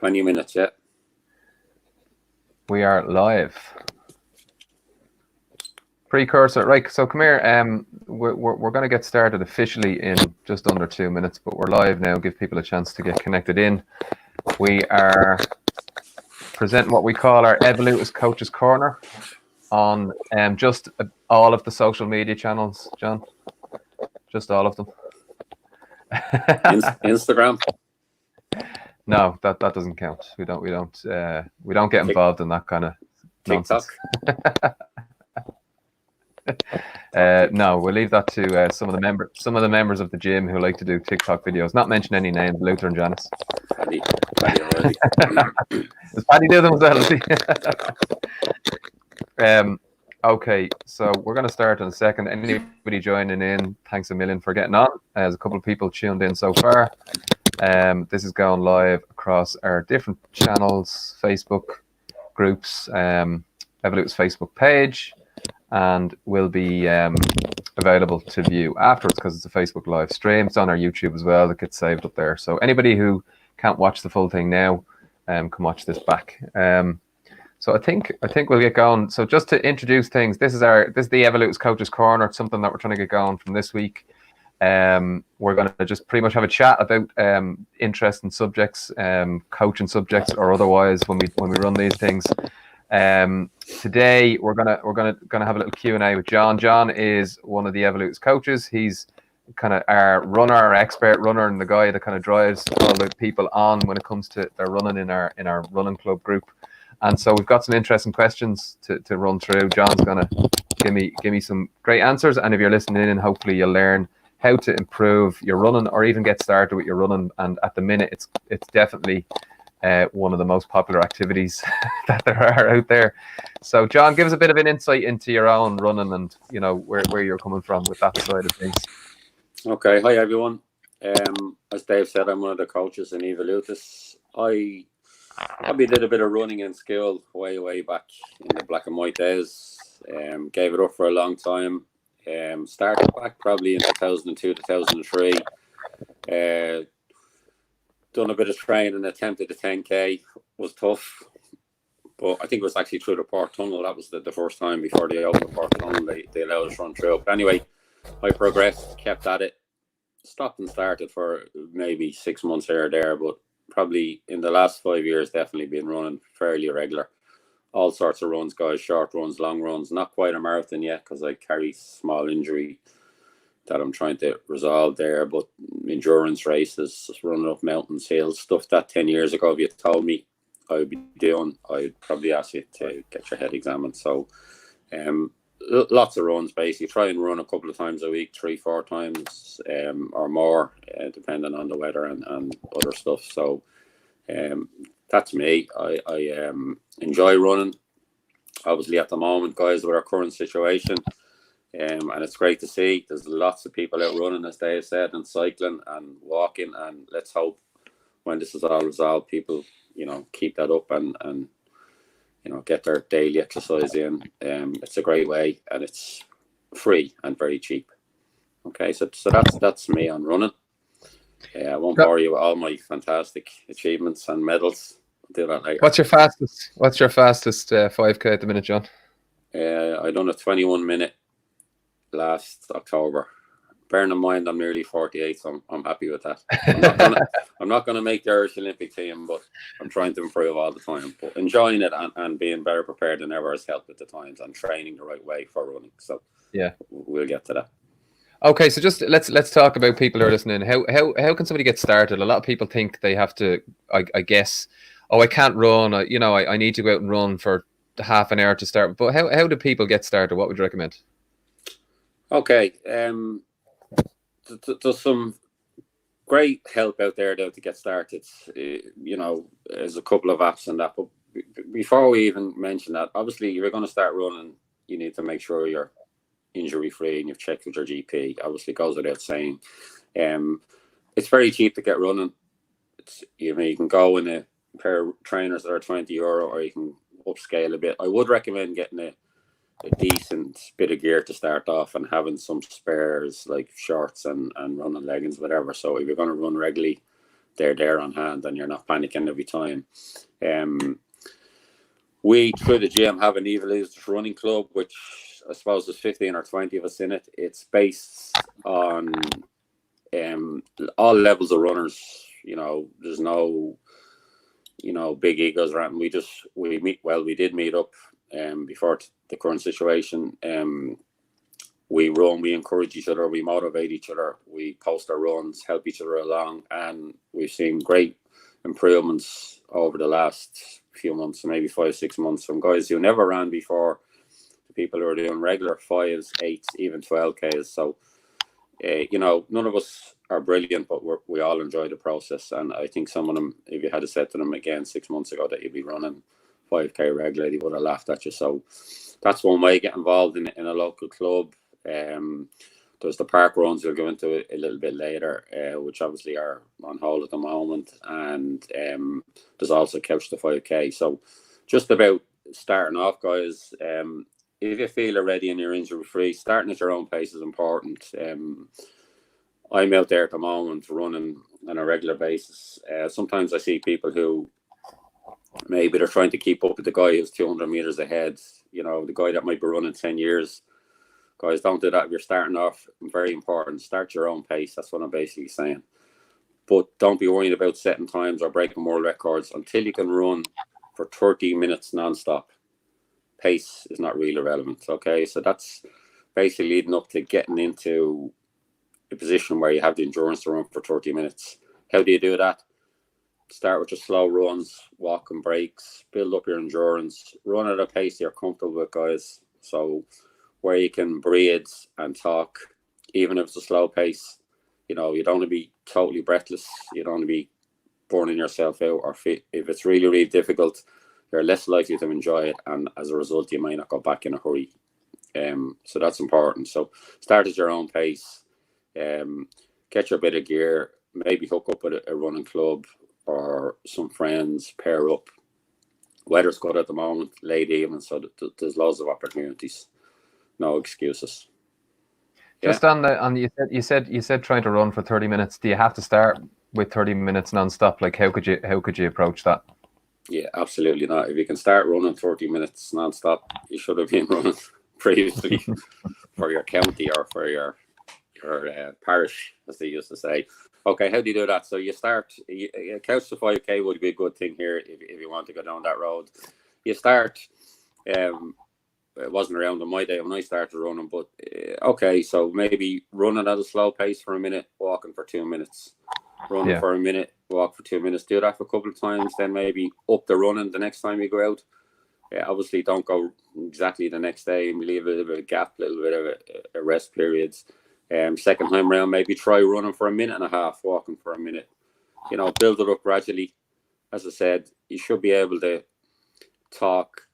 20 minutes, yeah. We are live. Precursor, right? So come here. We're going to get started officially in just under 2 minutes, but we're live now. Give people a chance to get connected in. We are presenting what we call our Evolutis Coaches Corner on just all of the social media channels, John. Just all of them. Instagram. No, that doesn't count. We don't get involved in that kind of nonsense. No, we'll leave that to some of the members of the gym who like to do TikTok videos. Not mention any names, Luther and Janice. Paddy already. Does Paddy do them as well? Okay, so we're going to start in a second. Anybody joining in, thanks a million for getting on. There's a couple of people tuned in so far. This is going live across our different channels, Facebook groups, Evolutis Facebook page, and will be available to view afterwards because it's a Facebook live stream. It's on our YouTube as well. It gets saved up there. So anybody who can't watch the full thing now, can watch this back. So I think we'll get going. So just to introduce things, this is the Evolutis Coaches Corner. It's something that we're trying to get going from this week. We're going to just pretty much have a chat about interesting subjects, coaching subjects or otherwise when we run these things. Today we're gonna have a little Q&A with John. John is one of the Evolutis coaches. He's kind of our expert runner, and the guy that kind of drives all the people on when it comes to their running in our running club group. And so we've got some interesting questions to run through. John's gonna give me some great answers, and if you're listening in, hopefully you'll learn how to improve your running or even get started with your running. And at the minute, it's definitely one of the most popular activities that there are out there. So, John, give us a bit of an insight into your own running and where you're coming from with that side of things. Okay, hi everyone. As Dave said, I'm one of the coaches in Evolutis. I probably did a bit of running in school way back in the black and white days. Gave it up for a long time. Started back probably in 2002, 2003. Done a bit of training, attempted the 10K, was tough. But I think it was actually through the Port Tunnel. That was the first time before they opened the Port Tunnel. They allowed us to run through. But anyway, I progressed, kept at it. Stopped and started for maybe 6 months here or there. But probably in the last 5 years, definitely been running fairly regular. All sorts of runs, guys, short runs, long runs. Not quite a marathon yet because I carry small injury that I'm trying to resolve there. But endurance races, running up mountains, hills, stuff that 10 years ago, if you told me I would be doing, I'd probably ask you to get your head examined. So lots of runs, basically. Try and run a couple of times a week, 3-4 times or more, depending on the weather and other stuff. So that's me. I enjoy running. Obviously, at the moment, guys, with our current situation, and it's great to see there's lots of people out running, as Dave said, and cycling and walking. And let's hope when this is all resolved, people, keep that up and get their daily exercise in. It's a great way, and it's free and very cheap. Okay, so that's me on running. I won't bore you with all my fantastic achievements and medals. I'll do that later. What's your fastest 5K at the minute, John? I done a 21 minute last October. Bearing in mind I'm nearly 48, so I'm happy with that. I'm not gonna make the Irish Olympic team, but I'm trying to improve all the time. But enjoying it and being better prepared than ever has helped at the times, and training the right way for running. So yeah, we'll get to that. Okay, so just let's talk about people who are listening. How can somebody get started? A lot of people think they have to, I guess, I can't run. I need to go out and run for half an hour to start. But how do people get started? What would you recommend? Okay, there's some great help out there though to get started. There's a couple of apps and that. But before we even mention that, obviously, if you're going to start running, you need to make sure you're injury free and you've checked with your GP. Obviously, goes without saying. It's very cheap to get running. You can go in a pair of trainers that are €20, or you can upscale a bit. I would recommend getting a decent bit of gear to start off and having some spares like shorts and running leggings, whatever. So if you're going to run regularly, they're there on hand and you're not panicking every time. We, through the gym, have an Evolutis running club, which I suppose there's 15 or 20 of us in it. It's based on all levels of runners. There's no, big egos around. We did meet up before the current situation. We run, we encourage each other, we motivate each other, we post our runs, help each other along, and we've seen great improvements over the last few months, maybe 5-6 months, from guys who never ran before to people who are doing regular 5s, 8s, even 12Ks. So, none of us are brilliant, but we all enjoy the process. And I think some of them, if you had said to them again 6 months ago that you'd be running 5K regularly, they would have laughed at you. So that's one way. Get involved in a local club. There's the park runs we'll go into a little bit later, which obviously are on hold at the moment, and there's also Couch to 5K. So just about starting off, guys, if you feel you're ready and you're injury free, starting at your own pace is important. I'm out there at the moment running on a regular basis. Sometimes I see people who maybe they're trying to keep up with the guy who's 200 meters ahead, the guy that might be running 10 years. Guys, don't do that if you're starting off. Very important. Start your own pace. That's what I'm basically saying. But don't be worrying about setting times or breaking world records until you can run for 30 minutes non-stop. Pace is not really relevant. Okay, so that's basically leading up to getting into a position where you have the endurance to run for 30 minutes. How do you do that? Start with your slow runs, walking breaks, build up your endurance, run at a pace you're comfortable with, guys. So where you can breathe and talk, even if it's a slow pace. You don't want to be totally breathless. You don't want to be burning yourself out or fit. If it's really, really difficult, you're less likely to enjoy it, and as a result, you might not go back in a hurry. So that's important. So start at your own pace. Get your bit of gear. Maybe hook up with a running club or some friends. Pair up. Weather's good at the moment, late evening, so there's loads of opportunities. No excuses. Just on you said trying to run for 30 minutes. Do you have to start with 30 minutes non-stop? Like how could you approach that? Yeah, absolutely not. If you can start running 30 minutes non-stop, you should have been running previously for your county or for your parish, as they used to say. Okay, how do you do that? So you start, Couch to 5K would be a good thing here if you want to go down that road. You start, it wasn't around in my day when I started running, but okay, so maybe running at a slow pace for a minute, walking for 2 minutes, running for a minute, walk for 2 minutes. Do that for a couple of times, then maybe up the running the next time you go out. Obviously, don't go exactly the next day, and leave a little bit of a gap, a little bit of a rest periods. Second time round, maybe try running for a minute and a half, walking for a minute. Build it up gradually. As I said, you should be able to talk.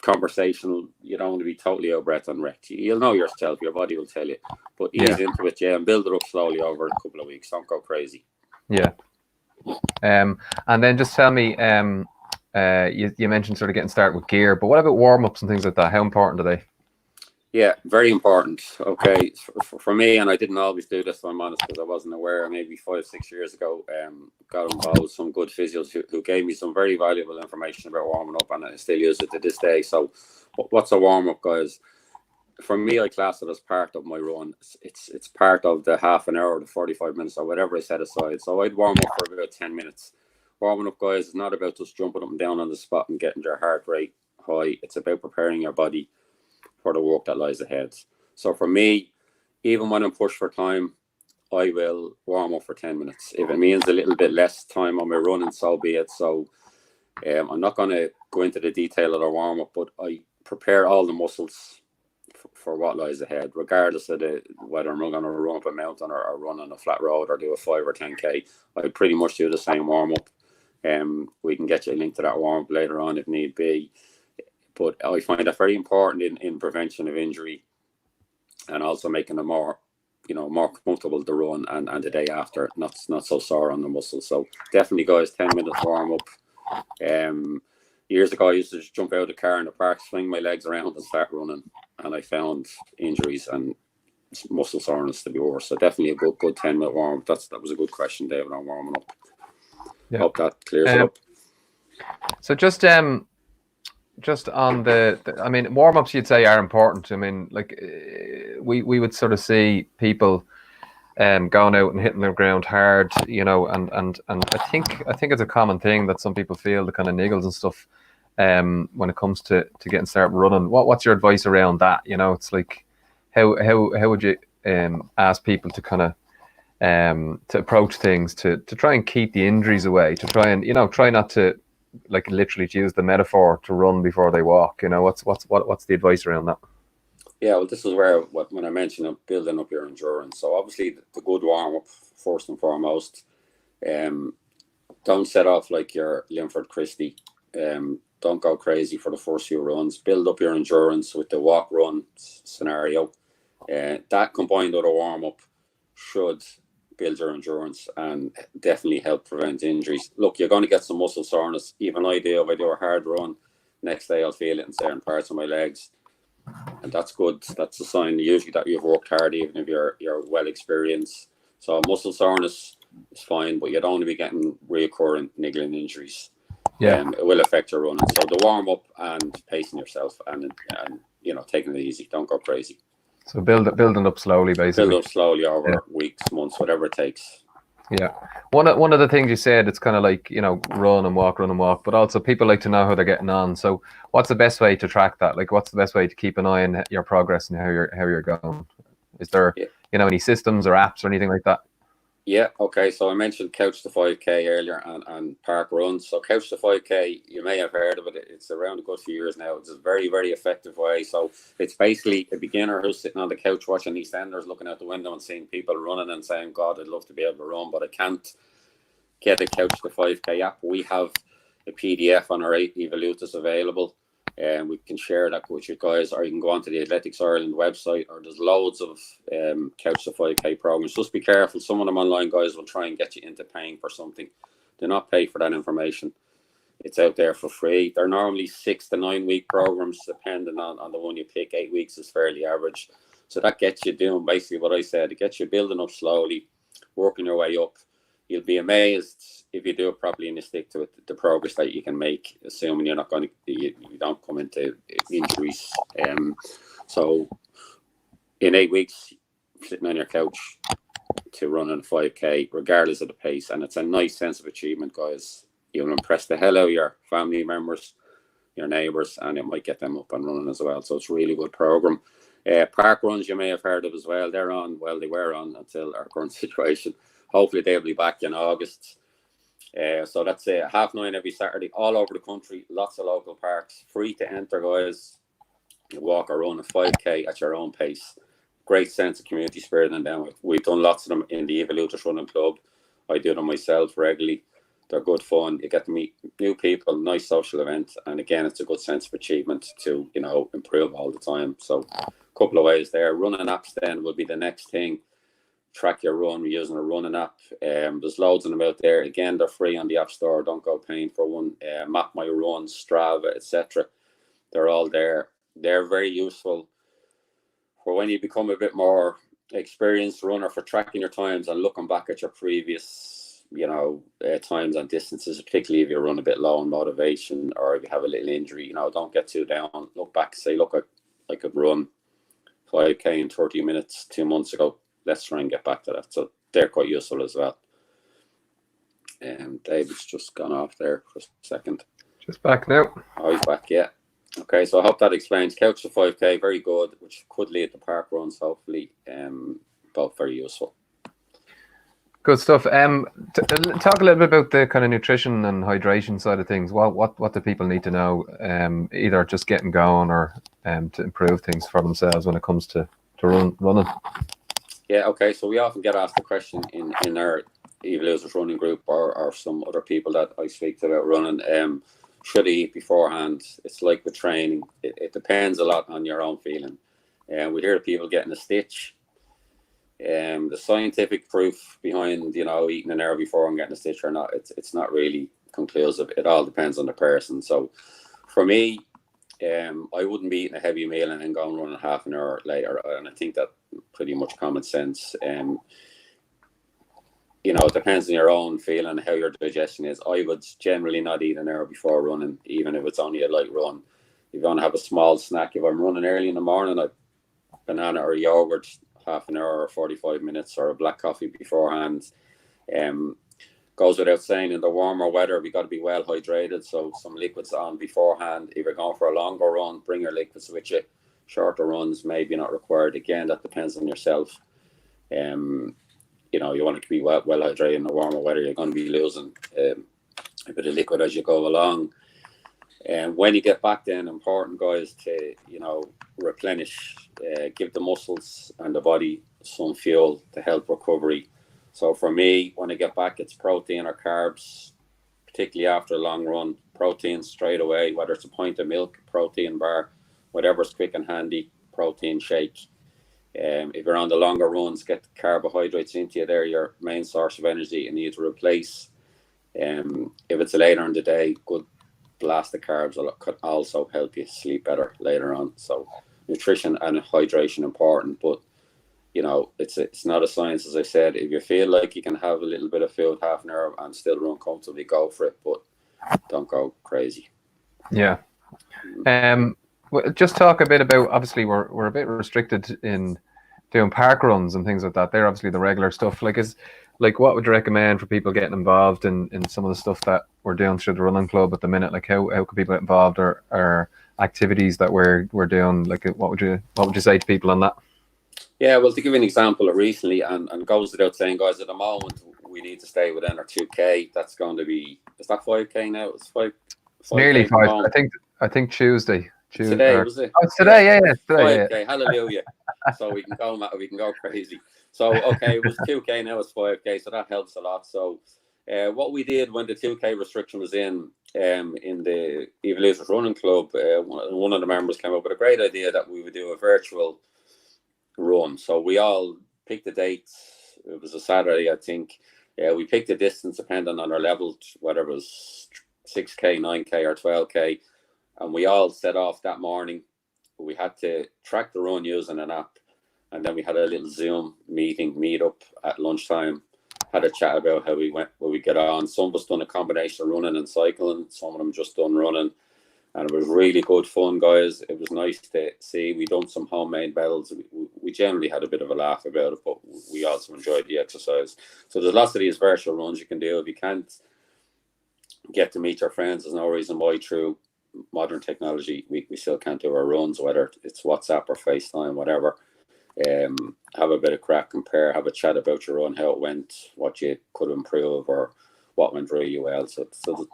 Conversational. You don't want to be totally out of breath and wrecked. You'll know yourself. Your body will tell you. But ease into it, and build it up slowly over a couple of weeks. Don't go crazy. Yeah. And then just tell me, you mentioned sort of getting started with gear, but what about warm-ups and things like that? How important are they? Yeah, very important. Okay, for me, and I didn't always do this, if I'm honest, because I wasn't aware. Maybe 5-6 years ago, got involved with some good physios who gave me some very valuable information about warming up, and I still use it to this day. So, what's a warm up, guys? For me, I class it as part of my run. It's part of the half an hour, the 45 minutes, or whatever I set aside. So I'd warm up for about 10 minutes. Warming up, guys, is not about just jumping up and down on the spot and getting your heart rate high. It's about preparing your body for the work that lies ahead. So for me, even when I'm pushed for time, I will warm up for 10 minutes. If it means a little bit less time on my running, so be it. So I'm not going to go into the detail of the warm up, but I prepare all the muscles for what lies ahead, regardless of whether I'm going to run up a mountain or run on a flat road or do a 5 or 10K. I pretty much do the same warm up. We can get you a link to that warm up later on if need be. But I find that very important in prevention of injury, and also making them more comfortable to run and the day after, not so sore on the muscles. So definitely, guys, 10 minutes warm up. Years ago, I used to just jump out of the car in the park, swing my legs around and start running, and I found injuries, and muscle soreness to be worse. So definitely a good 10-minute warm up. That was a good question, David, on warming up. Yeah. Hope that clears it up. So just on the I mean, warm ups you'd say are important. I mean, like we would sort of see people going out and hitting the ground hard, you know, and I think it's a common thing that some people feel the kind of niggles and stuff when it comes to getting started running. What's your advice around that? You know, it's like how would you ask people to kind of to approach things to try and keep the injuries away, to try and, you know, try not to, like, literally to use the metaphor, to run before they walk. You know, what's the advice around that? Yeah, well, this is where when I mentioned building up your endurance. So obviously the good warm up first and foremost. Don't set off like your Linford Christie. Don't go crazy for the first few runs. Build up your endurance with the walk run scenario. That combined with a warm up should build your endurance and definitely help prevent injuries. Look, you're going to get some muscle soreness. Even I do. If I do a hard run, next day I'll feel it in certain parts of my legs, and that's good. That's a sign usually that you've worked hard, even if you're well experienced. So muscle soreness is fine, but you don't want to be getting recurrent niggling injuries. Yeah, It will affect your running. So the warm up and pacing yourself, and you know, taking it easy. Don't go crazy. so building up slowly, basically. Build up slowly over weeks, months, whatever it takes. Yeah. One of the things you said, it's kind of like, you know, run and walk, but also people like to know how they're getting on. So what's the best way to track that? Like, what's the best way to keep an eye on your progress and how you're going? Is there, you know, any systems or apps or anything like that? Yeah, okay. So I mentioned Couch to 5K earlier and Park Runs. So Couch to 5K, you may have heard of it. It's around a good few years now. It's a very, very effective way. So it's basically a beginner who's sitting on the couch watching EastEnders, looking out the window and seeing people running and saying, God, I'd love to be able to run, but I can't get a Couch to 5K app. We have a PDF on our Evolutis available, and we can share that with you guys, or you can go onto the Athletics Ireland website, or there's loads of Couch to 5K programs. Just be careful. Some of them online guys will try and get you into paying for something. Do not pay for that information. It's out there for free. They're normally 6 to 9 week programs, depending on the one you pick. 8 weeks is fairly average. So that gets you doing basically what I said. It gets you building up slowly, working your way up. You'll be amazed if you do it properly and you stick to it, the progress that you can make, assuming you're not going to, you don't come into injuries. So in 8 weeks, sitting on your couch to run on 5K, regardless of the pace, and it's a nice sense of achievement, guys. You'll impress the hell out of your family members, your neighbours, and it might get them up and running as well. So it's a really good program. Park Runs, you may have heard of as well. They were on until our current situation. Hopefully they'll be back in August. So that's 9:30 every Saturday, all over the country. Lots of local parks, free to enter, guys. You walk or run a 5K at your own pace. Great sense of community spirit in them. We've done lots of them in the Evolutis Running Club. I do them myself regularly. They're good fun. You get to meet new people, nice social event, and again, it's a good sense of achievement to, you know, improve all the time. So a couple of ways there. Running apps then will be the next thing. Track your run using a running app. There's loads of them out there. Again, they're free on the App Store. Don't go paying for one. Map My Run, Strava, etc. They're all there. They're very useful for when you become a bit more experienced runner, for tracking your times and looking back at your previous, you know, times and distances, particularly if you run a bit low on motivation or if you have a little injury. You know, don't get too down. Look back, say, look, I could run 5K in 30 minutes 2 months ago. Let's try and get back to that. So they're quite useful as well. David's just gone off there for a second. Just back now. Oh, he's back, yeah. Okay, so I hope that explains. Couch to 5K, very good, which could lead to park runs, hopefully. Both very useful. Good stuff. Talk a little bit about the kind of nutrition and hydration side of things. What do people need to know, either just getting going or to improve things for themselves when it comes to running? Yeah, okay. So we often get asked the question in our Evolutis running group or some other people that I speak to about running, should I eat beforehand? It's like with training. It depends a lot on your own feeling. We hear people getting a stitch. The scientific proof behind, you know, eating an hour before and getting a stitch or not, it's not really conclusive. It all depends on the person. So for me, I wouldn't be eating a heavy meal and then going running half an hour later. And I think that pretty much common sense. You know, it depends on your own feeling, how your digestion is. I would generally not eat an hour before running, even if it's only a light run. If you want to have a small snack, if I'm running early in the morning, a banana or yogurt, half an hour or 45 minutes, or a black coffee beforehand. Goes without saying, in the warmer weather, we got to be well hydrated. So some liquids on beforehand. If you're going for a longer run, bring your liquids with you. Shorter runs, maybe not required. Again, that depends on yourself. You know, you want to be well hydrated in the warmer weather. You're going to be losing a bit of liquid as you go along. And when you get back, then important, guys, to, you know, replenish, give the muscles and the body some fuel to help recovery. So for me, when I get back, it's protein or carbs, particularly after a long run. Protein straight away, whether it's a pint of milk, protein bar, whatever's quick and handy, protein shake. If you're on the longer runs, get the carbohydrates into you. They're your main source of energy you need to replace. If it's later in the day, good blast of carbs could also help you sleep better later on. So nutrition and hydration important, but you know, it's not a science, as I said. If you feel like you can have a little bit of food, half an hour, and still run comfortably, go for it, but don't go crazy. Yeah. Just talk a bit about, obviously we're a bit restricted in doing park runs and things like that. They're obviously the regular stuff. Like what would you recommend for people getting involved in some of the stuff that we're doing through the running club at the minute? Like how can people get involved, or activities that we're doing? Like what would you say to people on that? Yeah, well, to give you an example of recently, and goes without saying, guys, at the moment we need to stay within our 2K. That's going to be, is that 5K now? It's 5. It's nearly 5. I think Tuesday. Today, was it? Oh, it's today, yeah. It's today, 5K, hallelujah. So we can go crazy. So, okay, it was 2K, now it's 5K, so that helps a lot. So what we did when the 2K restriction was in the Evolutis Running Club, one of the members came up with a great idea that we would do a virtual run. So we all picked the dates. It was a Saturday, I think. We picked a distance depending on our level, whether it was 6K, 9K, or 12K. And we all set off that morning. We had to track the run using an app. And then we had a little Zoom meet up at lunchtime. Had a chat about how we get on. Some of us done a combination of running and cycling. Some of them just done running. And it was really good fun, guys. It was nice to see. We done some homemade medals. We generally had a bit of a laugh about it, but we also enjoyed the exercise. So there's lots of these virtual runs you can do. If you can't get to meet your friends, there's no reason why through modern technology we still can't do our runs, whether it's WhatsApp or FaceTime, whatever. Have a bit of crack, compare, have a chat about your run, how it went, what you could improve, or what went really well. So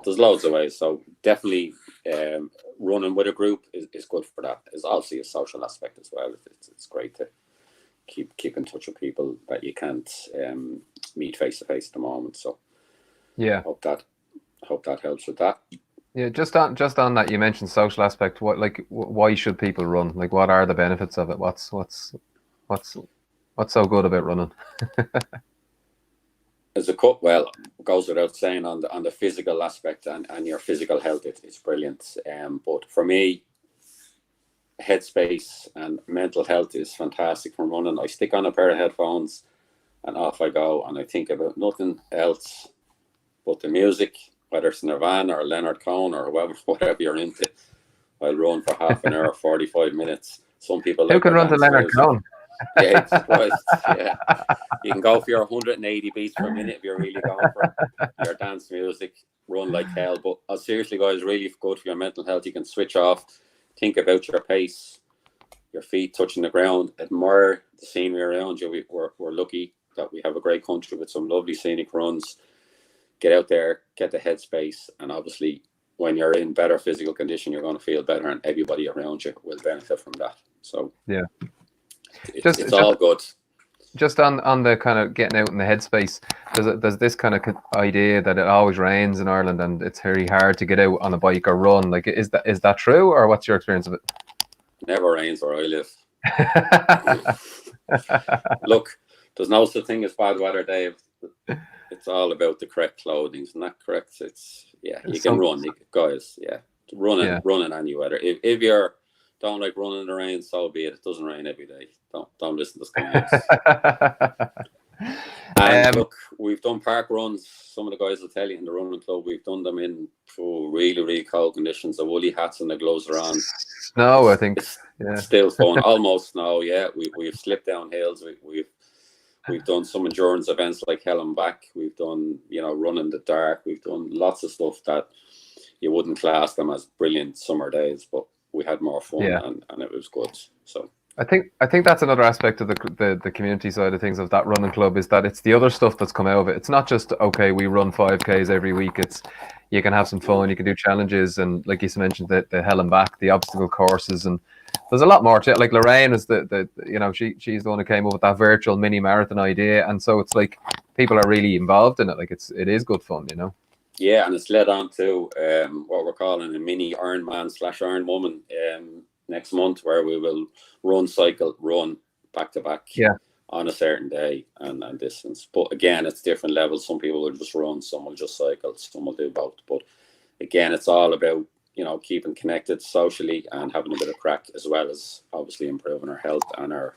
there's loads of ways. So definitely running with a group is good for that. There's obviously a social aspect as well. It's great to keep in touch with people that you can't meet face to face at the moment. So yeah, hope that helps with that. Yeah, just on that, you mentioned social aspect. Why should people run? Like, what are the benefits of it? What's so good about running? As a cut, well, it goes without saying on the physical aspect and your physical health, it's brilliant. But for me, headspace and mental health is fantastic from running. I stick on a pair of headphones and off I go, and I think about nothing else but the music, whether it's Nirvana or Leonard Cohen or whatever you're into. I'll run for half an hour, 45 minutes. Some people who can run to Leonard Cohen? Yeah, yeah. You can go for your 180 beats per minute if you're really going for your dance music. Run like hell. But seriously, guys, really good for your mental health. You can switch off, think about your pace, your feet touching the ground, admire the scenery around you. We're lucky that we have a great country with some lovely scenic runs. Get out there, get the headspace, and obviously when you're in better physical condition, you're going to feel better, and everybody around you will benefit from that. So yeah, it's all good. Just on the kind of getting out in the headspace, there's this kind of idea that it always rains in Ireland and it's very hard to get out on a bike or run. Like, is that true, or what's your experience of it? Never rains where I live. Look, there's no such thing as bad weather, Dave. It's all about the correct clothing. Isn't that correct? You can run, guys. Yeah. running any weather. If you're don't like running in the rain, so be it. It doesn't rain every day. Don't listen to scummugs. And look, we've done park runs. Some of the guys will tell you in the running club, we've done them in really, really cold conditions. The woolly hats and the gloves are on. Snow, I think. It's still fun. Almost snow, yeah. We've slipped down hills. We've done some endurance events like hell and back. We've done, run in the dark. We've done lots of stuff that you wouldn't class them as brilliant summer days, but we had more fun and it was good. So I think that's another aspect of the community side of things of that running club, is that it's the other stuff that's come out of it. It's not just, okay, we run 5Ks every week. It's you can have some fun, you can do challenges, and like you mentioned, the hell and back, the obstacle courses, and there's a lot more to it. Like Lorraine is she's the one who came up with that virtual mini marathon idea, and so it's like people are really involved in it. Like it is good fun, Yeah, and it's led on to what we're calling a mini Ironman / Ironwoman next month, where we will run back to back on a certain day and distance. But again, it's different levels. Some people will just run, some will just cycle, some will do both. But again, it's all about keeping connected socially and having a bit of crack, as well as obviously improving our health and our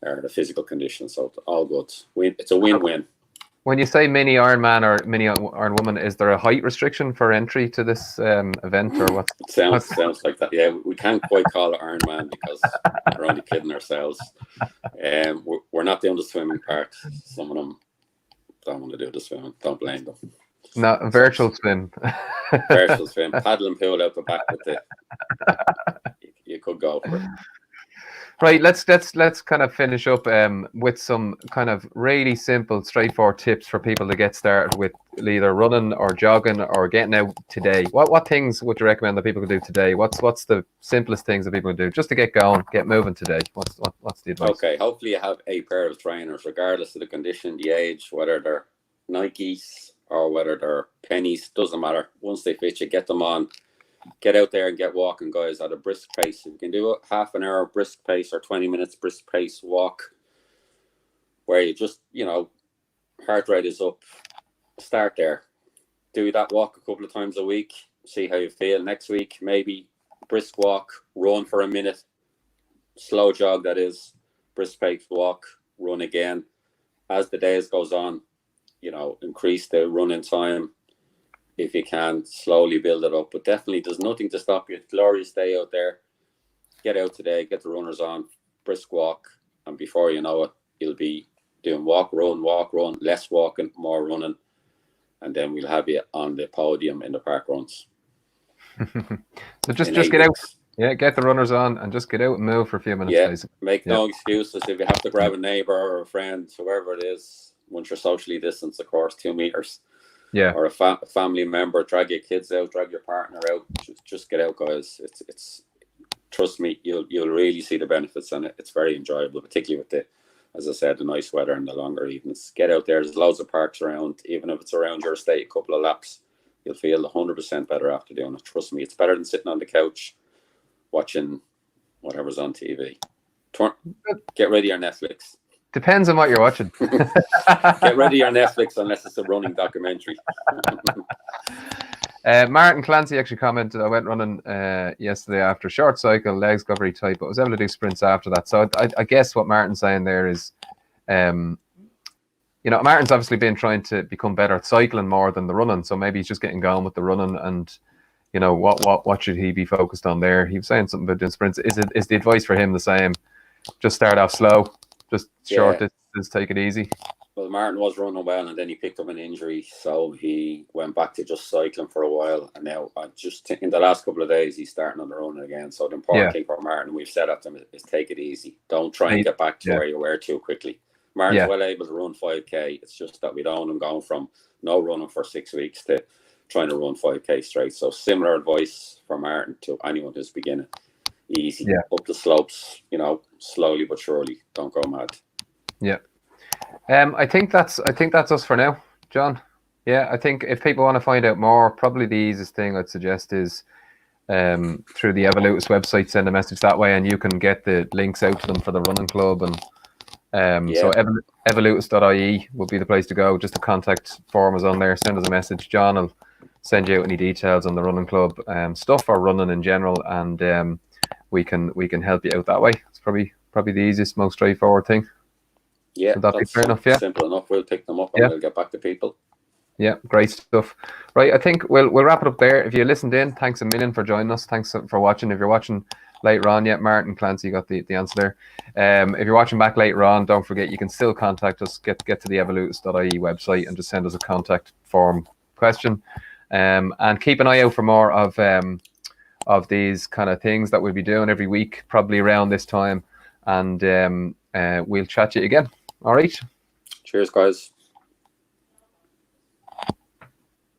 the physical condition. So it's all good. It's a win-win. When you say mini Ironman or mini Ironwoman, is there a height restriction for entry to this event, or what? It sounds like that. Yeah, we can't quite call it Ironman because we're only kidding ourselves. We're not doing the swimming part. Some of them don't want to do the swimming. Don't blame them. No, virtual swim. Virtual swim, paddling pool out the back with it. You could go for it. Right, let's kind of finish up with some kind of really simple, straightforward tips for people to get started with either running or jogging or getting out today. What things would you recommend that people can do today? What's the simplest things that people can do just to get going, get moving today? What's the advice? Okay, hopefully you have a pair of trainers, regardless of the condition, the age, whether they're Nikes or whether they're pennies, doesn't matter. Once they fit you, get them on. Get out there and get walking, guys, at a brisk pace. If you can do a half an hour brisk pace or 20 minutes brisk pace walk, where you just, heart rate is up, start there. Do that walk a couple of times a week. See how you feel. Next week, maybe brisk walk, run for a minute, slow jog, that is, brisk pace walk, run again. As the days goes on, increase the running time. If you can, slowly build it up. But definitely, there's nothing to stop you. Glorious day out there. Get out today, get the runners on, brisk walk, and before you know it, you'll be doing walk, run, less walking, more running, and then we'll have you on the podium in the park runs. So just get out. Yeah, get the runners on and just get out and move for a few minutes. Yeah, basically. Make no excuses. If you have to grab a neighbour or a friend, whoever it is, once you're socially distanced, of course, 2 meters. Yeah, or a family member, drag your kids out, drag your partner out. Just get out, guys. It's trust me, you'll really see the benefits, and it's very enjoyable, particularly with as I said, the nice weather and the longer evenings. Get out there. There's loads of parks around. Even if it's around your estate, a couple of laps, you'll feel 100% better after doing it. Trust me, it's better than sitting on the couch watching whatever's on TV. Get ready your Netflix. Depends on what you're watching. Get ready your Netflix, unless it's a running documentary. Martin Clancy actually commented, I went running yesterday after short cycle, legs got very tight, but I was able to do sprints after that. So I guess what Martin's saying there is, Martin's obviously been trying to become better at cycling more than the running. So maybe he's just getting going with the running, and what should he be focused on there? He was saying something about doing sprints. Is the advice for him the same? Just start off slow. Just short distance, take it easy. Well, Martin was running well, and then he picked up an injury, so he went back to just cycling for a while. And now, in the last couple of days, he's starting on the running again. So the important thing for Martin, we've said up to him, is take it easy. Don't try and get back to where you were too quickly. Martin's well able to run 5K. It's just that we don't want him going from no running for 6 weeks to trying to run 5K straight. So similar advice for Martin to anyone who's beginning. Easy, up the slopes, slowly but surely. Don't go mad. Yeah. I think that's us for now, John. Yeah, I think if people want to find out more, probably the easiest thing I'd suggest is through the Evolutis website, send a message that way, and you can get the links out to them for the running club. And so evolutis.ie would be the place to go. Just the contact form is on there. Send us a message. John will send you out any details on the running club stuff or running in general, and we can help you out that way. It's probably the easiest, most straightforward thing. Yeah, would that be that's fair enough? Yeah, simple enough. We'll pick them up and we'll get back to people. Yeah, great stuff. Right, I think we'll wrap it up there. If you listened in, thanks a million for joining us. Thanks for watching. If you're watching later on, Martin Clancy got the answer there. If you're watching back later on, don't forget you can still contact us. Get to the evolutis.ie website and just send us a contact form question. And keep an eye out for more of these kind of things that we'll be doing every week, probably around this time. And we'll chat to you again. All right. Cheers, guys.